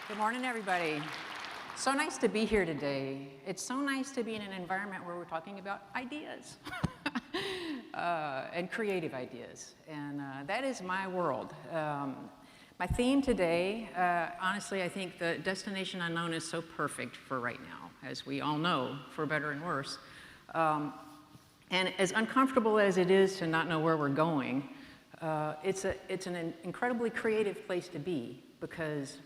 Good morning, everybody. So nice to be here today. It's so nice to be in an environment where we're talking about ideas and creative ideas. And that is my world. My theme today, honestly, I think the destination unknown is so perfect for right now, as we all know, for better and worse. And as uncomfortable as it is to not know where we're going, it's an incredibly creative place to be because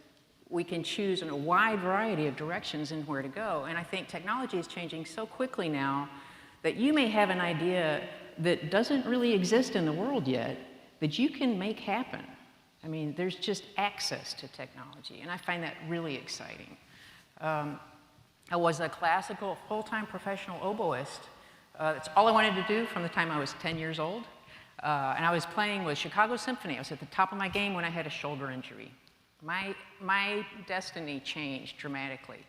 we can choose in a wide variety of directions and where to go. And I think technology is changing so quickly now that you may have an idea that doesn't really exist in the world yet that you can make happen. I mean, there's just access to technology, and I find that really exciting. I was a classical full-time professional oboist. That's all I wanted to do from the time I was 10 years old. And I was playing with Chicago Symphony. I was at the top of my game when I had a shoulder injury. My destiny changed dramatically.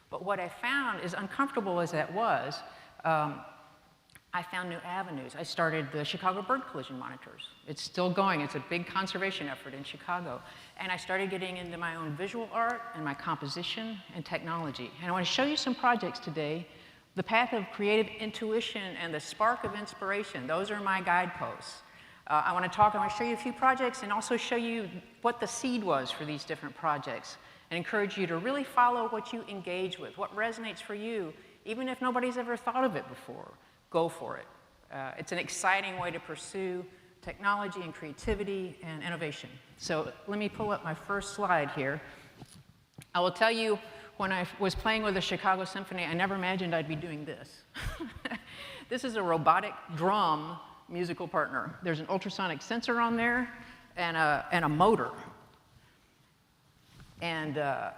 But what I found, as uncomfortable as that was, I found new avenues. I started the Chicago Bird Collision Monitors. It's still going. It's a big conservation effort in Chicago. And I started getting into my own visual art and my composition and technology. And I want to show you some projects today. The path of creative intuition and the spark of inspiration, those are my guideposts. I want to show you a few projects and also show you what the seed was for these different projects and encourage you to really follow what you engage with, what resonates for you, even if nobody's ever thought of it before. Go for it. It's an exciting way to pursue technology and creativity and innovation. So let me pull up my first slide here. I will tell you, when I was playing with the Chicago Symphony, I never imagined I'd be doing this. This is a robotic drum musical partner. There's an ultrasonic sensor on there and a motor. And the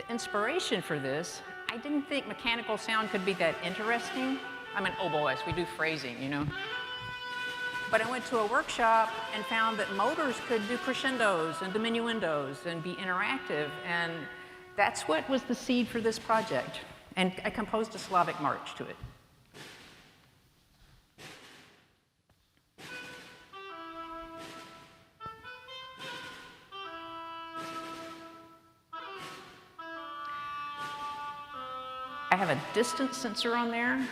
inspiration for this, I didn't think mechanical sound could be that interesting. I'm an oboist, we do phrasing, you know. But I went to a workshop and found that motors could do crescendos and diminuendos and be interactive, and that's what was the seed for this project. And I composed a Slavic march to it. I have a distance sensor on there,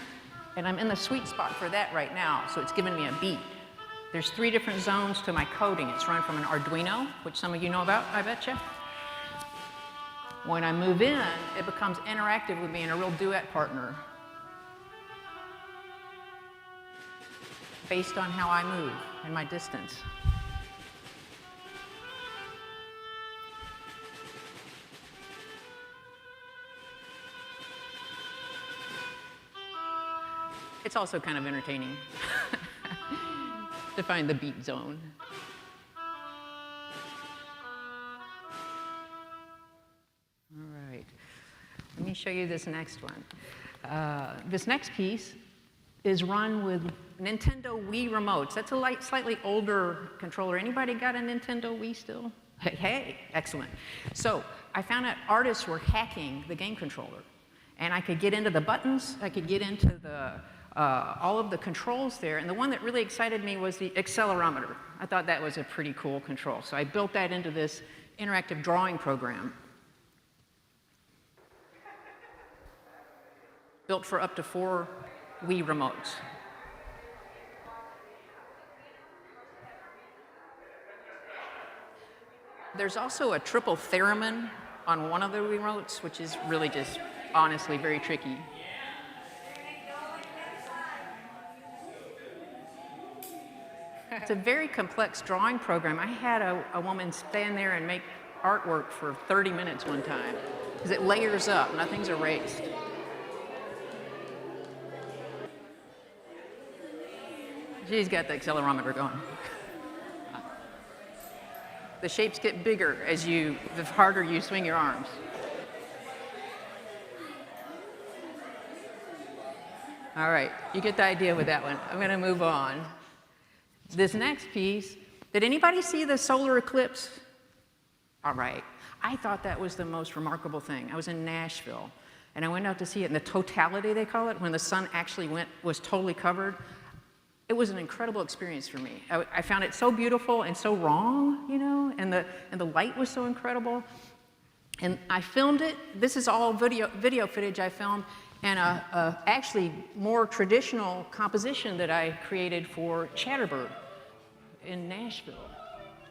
and I'm in the sweet spot for that right now, so it's giving me a beat. There's 3 different zones to my coding. It's run from an Arduino, which some of you know about, I betcha. When I move in, it becomes interactive with being a real duet partner based on how I move and my distance. It's also kind of entertaining to find the beat zone. All right, let me show you this next one. This next piece is run with Nintendo Wii remotes. That's a slightly older controller. Anybody got a Nintendo Wii still? Hey, excellent. So I found out artists were hacking the game controller. And I could get into the buttons, I could get into all of the controls there, and the one that really excited me was the accelerometer. I thought that was a pretty cool control, so I built that into this interactive drawing program. Built for up to 4 Wii remotes. There's also a triple theremin on one of the remotes, which is really just honestly very tricky. It's a very complex drawing program. I had a woman stand there and make artwork for 30 minutes one time because it layers up, nothing's erased. She's got the accelerometer going. The shapes get bigger the harder you swing your arms. All right, you get the idea with that one. I'm going to move on. This next piece, did anybody see the solar eclipse? All right, I thought that was the most remarkable thing. I was in Nashville, and I went out to see it in the totality, they call it, when the sun actually was totally covered. it was an incredible experience for me. I found it so beautiful and so wrong, you know, and the light was so incredible. And I filmed it. This is all video footage I filmed, and a actually more traditional composition that I created for Chatterbird in Nashville.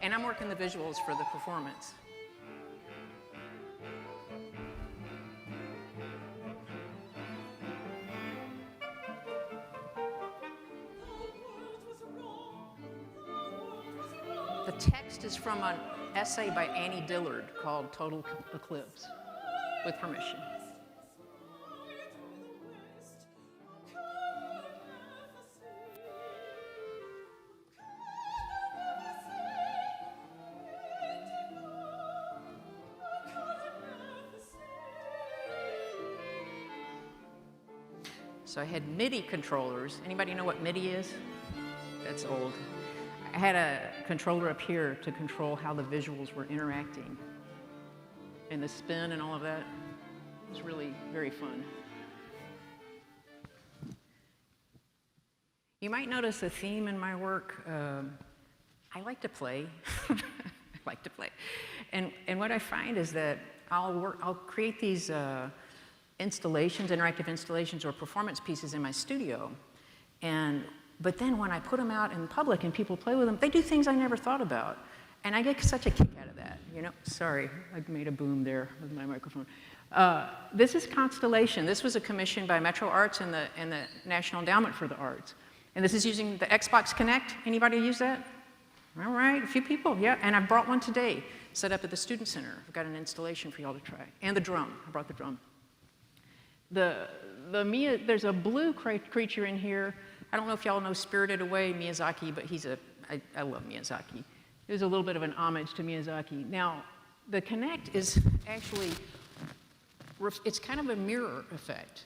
And I'm working the visuals for the performance. The text is from an essay by Annie Dillard called Total Eclipse, with permission. So I had MIDI controllers. Anybody know what MIDI is? That's old. I had a controller up here to control how the visuals were interacting. And the spin and all of that. It was really very fun. You might notice a theme in my work. I like to play. I like to play. And what I find is that I'll create these installations, interactive installations or performance pieces in my studio. But then when I put them out in public and people play with them, they do things I never thought about. And I get such a kick out of that, you know? Sorry, I made a boom there with my microphone. This is Constellation. This was a commission by Metro Arts and the National Endowment for the Arts. And this is using the Xbox Connect. Anybody use that? All right, a few people, yeah. And I brought one today, set up at the Student Center. I've got an installation for y'all to try. And the drum, I brought the drum. There's a blue creature in here. I don't know if y'all know Spirited Away, Miyazaki, but I love Miyazaki. There's a little bit of an homage to Miyazaki. Now, the Connect is actually, it's kind of a mirror effect.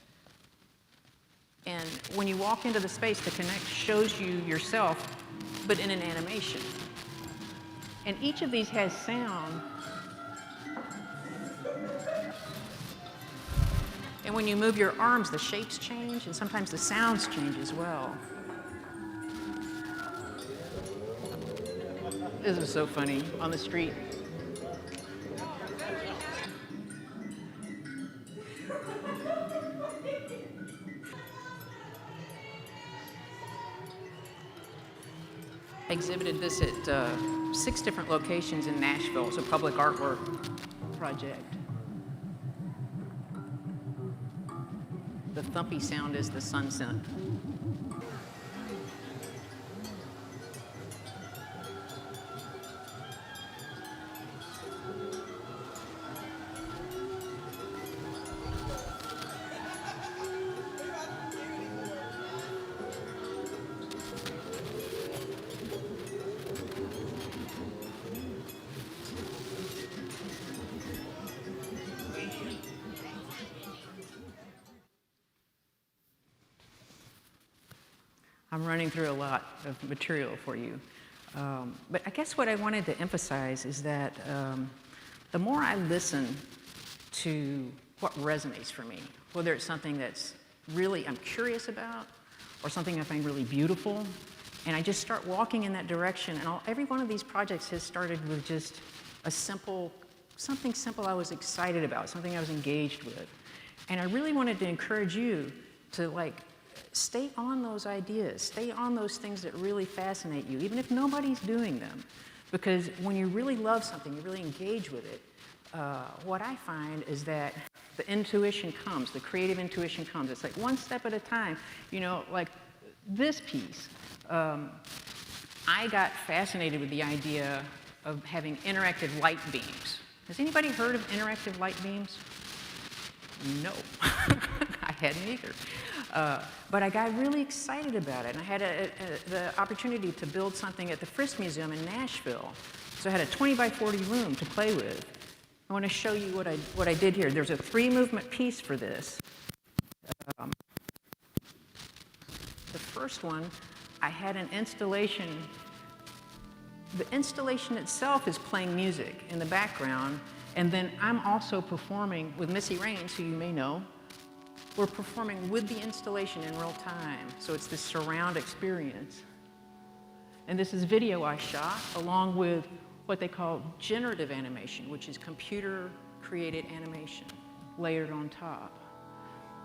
And when you walk into the space, the Connect shows you yourself, but in an animation. And each of these has sound. And when you move your arms, the shapes change, and sometimes the sounds change as well. This was so funny on the street. I exhibited this at 6 different locations in Nashville. It's a public artwork project. The thumpy sound is the sunset. I'm running through a lot of material for you. But I guess what I wanted to emphasize is that the more I listen to what resonates for me, whether it's something that's really I'm curious about or something I find really beautiful, and I just start walking in that direction, and every one of these projects has started with just something simple I was excited about, something I was engaged with. And I really wanted to encourage you to stay on those ideas, stay on those things that really fascinate you, even if nobody's doing them. Because when you really love something, you really engage with it, what I find is that the intuition comes, the creative intuition comes. It's like one step at a time. You know, like this piece, I got fascinated with the idea of having interactive light beams. Has anybody heard of interactive light beams? No, I hadn't either. But I got really excited about it. And I had the opportunity to build something at the Frisk Museum in Nashville. So I had a 20 by 40 room to play with. I want to show you what I did here. There's a 3-movement piece for this. The first one, I had an installation. The installation itself is playing music in the background. And then I'm also performing with Missy Raines, who you may know. we're performing with the installation in real time. So it's this surround experience. And this is video I shot along with what they call generative animation, which is computer-created animation layered on top.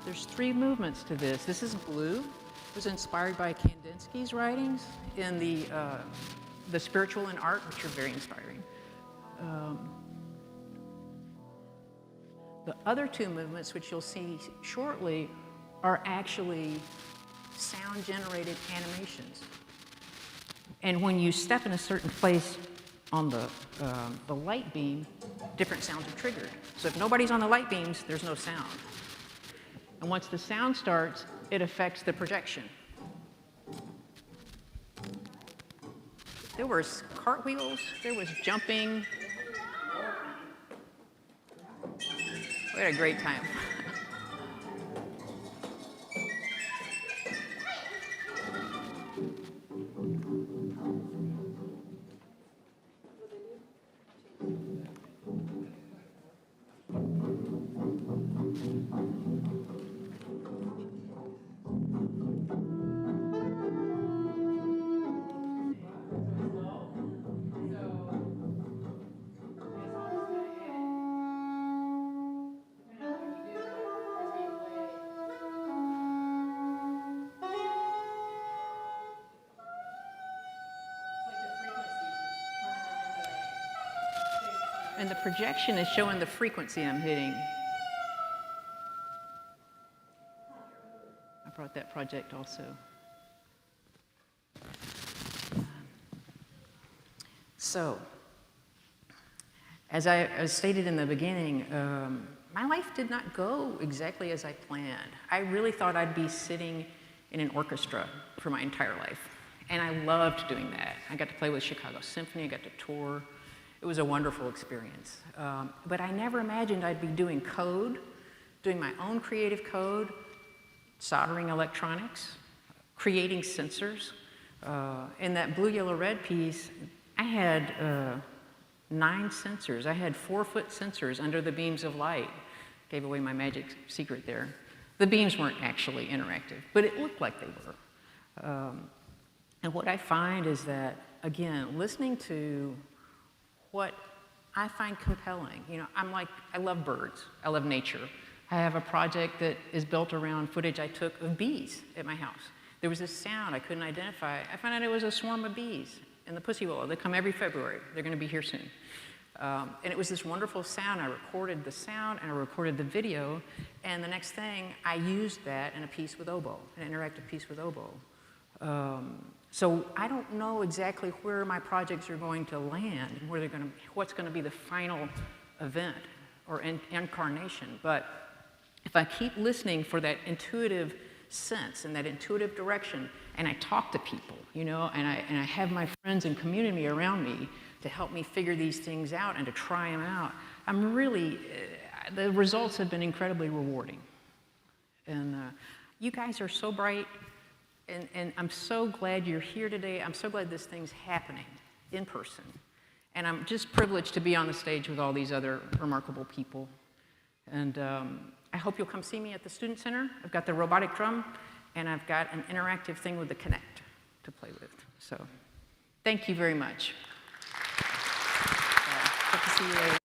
There's 3 movements to this. This is blue. It was inspired by Kandinsky's writings in the spiritual and art, which are very inspiring. The other 2 movements, which you'll see shortly, are actually sound-generated animations. And when you step in a certain place on the light beam, different sounds are triggered. So if nobody's on the light beams, there's no sound. And once the sound starts, it affects the projection. There was cartwheels, there was jumping. We had a great time. And the projection is showing the frequency I'm hitting. I brought that project also. So, as I stated in the beginning, my life did not go exactly as I planned. I really thought I'd be sitting in an orchestra for my entire life. And I loved doing that. I got to play with Chicago Symphony, I got to tour. It was a wonderful experience. But I never imagined I'd be doing code, doing my own creative code, soldering electronics, creating sensors. In that blue, yellow, red piece, I had 9 sensors. I had 4-foot sensors under the beams of light. Gave away my magic secret there. The beams weren't actually interactive, but it looked like they were. And what I find is that, again, listening to what I find compelling. You know, I love birds. I love nature. I have a project that is built around footage I took of bees at my house. There was this sound I couldn't identify. I found out it was a swarm of bees in the pussy willow. They come every February. They're going to be here soon. And it was this wonderful sound. I recorded the sound and I recorded the video. And the next thing, I used that in a piece with oboe, an interactive piece with oboe. So I don't know exactly where my projects are going to land and where what's going to be the final event or incarnation. But if I keep listening for that intuitive sense and that intuitive direction, and I talk to people, you know, and I have my friends and community around me to help me figure these things out and to try them out, I'm really, the results have been incredibly rewarding. And you guys are so bright. And I'm so glad you're here today. I'm so glad this thing's happening in person. And I'm just privileged to be on the stage with all these other remarkable people. And I hope you'll come see me at the Student Center. I've got the robotic drum, and I've got an interactive thing with the Connect to play with. So thank you very much. Hope to see you later.